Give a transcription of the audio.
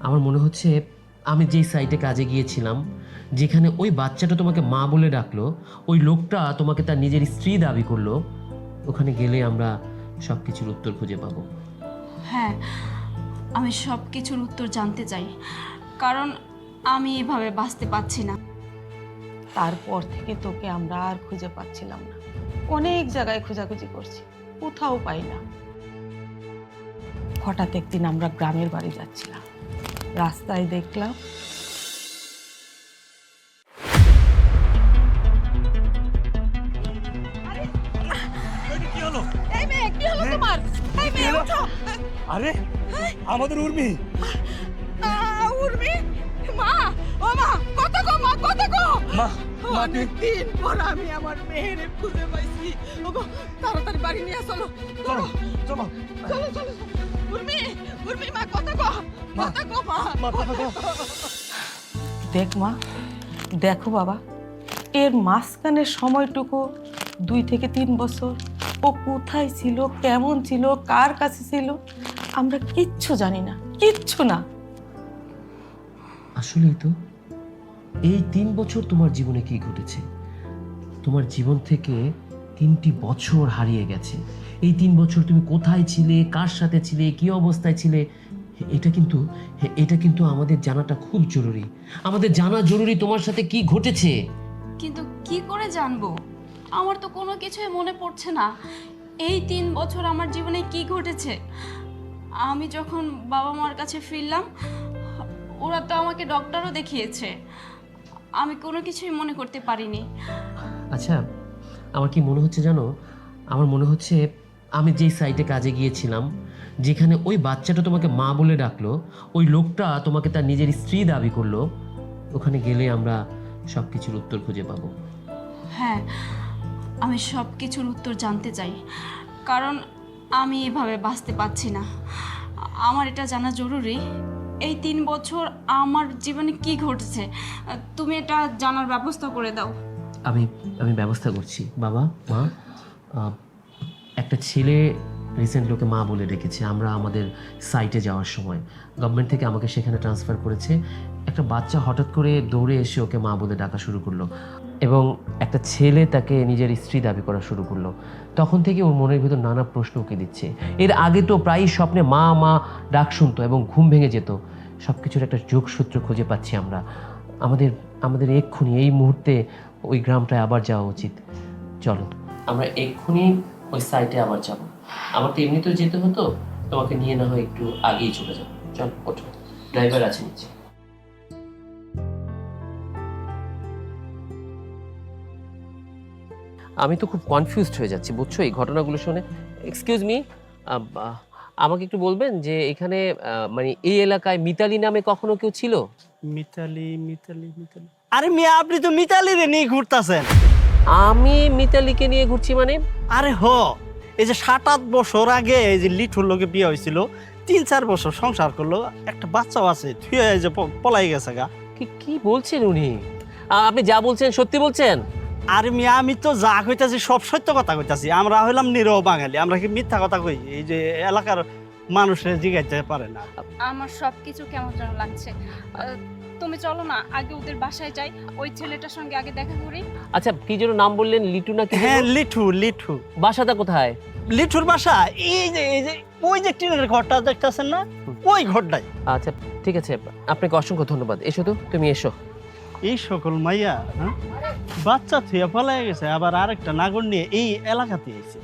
আমার মনে হচ্ছে আমি যেই সাইটে কাজে গিয়েছিলাম, যেখানে ওই বাচ্চাটা তোমাকে মা বলে ডাকলো, ওই লোকটা তোমাকে তার নিজের স্ত্রী দাবি করলো, ওখানে গেলে আমরা সব কিছুর উত্তর খুঁজে পাবো। হ্যাঁ, আমি সব কিছুর উত্তর জানতে চাই, কারণ আমি এভাবে বাঁচতে পারছি না। তারপর থেকে তোকে আমরা আর খুঁজে পাচ্ছিলাম না। অনেক জায়গায় খোঁজাখুঁজি করছি, কোথাও পাই না। হঠাৎ একদিন আমরা গ্রামের বাড়ি যাচ্ছিলাম, রাস্তায় দেখলাম আরে আমাদের উর্মি। উর্মি, মা, ও মা, কত গো মা, কত গো। মা, অনেকদিন পর আমি আমার মেয়েরে খুঁজে পাইছি। ওগো, তাড়াতাড়ি বাড়ি নিয়ে চলো। চলো চলো চলো চলো। উর্মি, উর্মি মা, কত গো, কত গো মা। দেখ মা, দেখো বাবা, এর মাঝখানের সময়টুকু 2 থেকে 3 বছর ও কোথায় ছিল, কেমন ছিল, কার কাছে ছিল, আমরা কিচ্ছু জানি না, কিচ্ছু না। আসলেই তো এই 3 বছর তোমার জীবনে কি ঘটেছে? তোমার জীবন থেকে 3টি বছর হারিয়ে গেছে। এই 3 বছর তুমি কোথায় ছিলে, কার সাথে ছিলে, কি অবস্থায় ছিলে, এটা কিন্তু আমাদের জানাটা খুব জরুরি। আমাদের জানা জরুরি তোমার সাথে কি ঘটেছে। কিন্তু কি করে জানবো? আমার তো কোনো কিছুই মনে পড়ছে না। এই 3 বছর আমার জীবনে কি ঘটেছে? আমি যখন বাবা মার কাছে ফিরলাম, ওরা তো আমাকে ডক্টরও দেখিয়েছে। আমি কোনো কিছুই মনে করতে পারিনি। আচ্ছা, আমার কি মনে হচ্ছে জানো? আমার মনে হচ্ছে আমি যেই সাইটে কাজে গিয়েছিলাম, যেখানে ওই বাচ্চাটা তোমাকে মা বলে ডাকলো, ওই লোকটা তোমাকে তার নিজের স্ত্রী দাবি করলো, ওখানে গেলে আমরা সব কিছুর উত্তর খুঁজে পাবো। হ্যাঁ, আমি সব কিছুর উত্তর জানতে চাই, কারণ আমি এভাবে বাঁচতে পারছি না। আমার এটা জানা জরুরি, এই 3 বছর আমার জীবনে কি ঘটেছে। তুমি এটা জানার ব্যবস্থা করে দাও। আমি ব্যবস্থা করছি। বাবা, মা, একটা ছেলে রিসেন্টলি ওকে মা বলে ডেকেছে। আমরা আমাদের সাইটে যাওয়ার সময় গভর্নমেন্ট থেকে আমাকে সেখানে ট্রান্সফার করেছে। একটা বাচ্চা হঠাৎ করে দৌড়ে এসে ওকে মা বলে ডাকা শুরু করলো, এবং একটা ছেলে তাকে নিজের স্ত্রী দাবি করা শুরু করলো। তখন থেকে ওর মনের ভিতর নানা প্রশ্ন উঁকে দিচ্ছে। এর আগে তো প্রায়ই স্বপ্নে মা মা ডাক শুনতো এবং ঘুম ভেঙে যেত। সব কিছুর একটা যোগসূত্র খুঁজে পাচ্ছি আমরা। আমাদের এক্ষুনি এই মুহূর্তে ওই গ্রামটায় আবার যাওয়া উচিত। চলো আমরা এক্ষুনি ওই সাইটে আবার যাব। আমার তো এমনিতেও যেতে হতো, তোমাকে নিয়ে না হয় একটু আগেই চলে যাবো। চল, ওঠো, ড্রাইভার আছে নিচে। আমি তো খুব কনফিউজড হয়ে যাচ্ছি, বুঝছো, এই ঘটনাগুলো শুনে। এক্সকিউজ মি, আমাকে একটু বলবেন যে এখানে মানে এই এলাকায় মিতালি নামে কখনো কেউ ছিল? মিতালি মিতালি মিতালি, আরে মিয়া আপনি তো মিতালি রে নিয়ে ঘুরতাছেন। আমি মিতালিকে নিয়ে ঘুরছি মানে? আরে এই যে 7-8 বছর আগে এই যে লিঠুর লোকে বিয়ে হয়েছিল, 3-4 বছর সংসার করলো, একটা বাচ্চাও আছে, থুয়ে যে পলাই গেছে গা। কি বলছেন উনি? আপনি যা বলছেন সত্যি বলছেন? আরে মিয়া আমি তো যা কইতাছি সব সত্য কথা কইতাছি। আমরা হইলাম নিরহ বাঙালি, আমরা কি মিথ্যা কথা কই? এই যে এলাকার মানুষের জিগাইতে পারে না। আমার সব কিছু কেমন যেন লাগছে। তুমি চলো না, আগে ওদের বাসায় যাই, ওই ছেলেটার সঙ্গে আগে দেখা করি। আচ্ছা, কি যেন নাম বললেন? লিটু নাকি? হ্যাঁ, লিঠু। বাসাটা কোথায়? লিঠুর বাসা এই যে ওই যে টিনের ঘরটা দেখতেছেন না, ওই ঘরটাই। আচ্ছা ঠিক আছে, আপনাকে অসংখ্য ধন্যবাদ। এসো তো, তুমি এসো। এই সকল মাইয়া বাচ্চা থুয়া পলাই গেছে, আবার আরেকটা নাগর নিয়ে এই এলাকাতে এসে।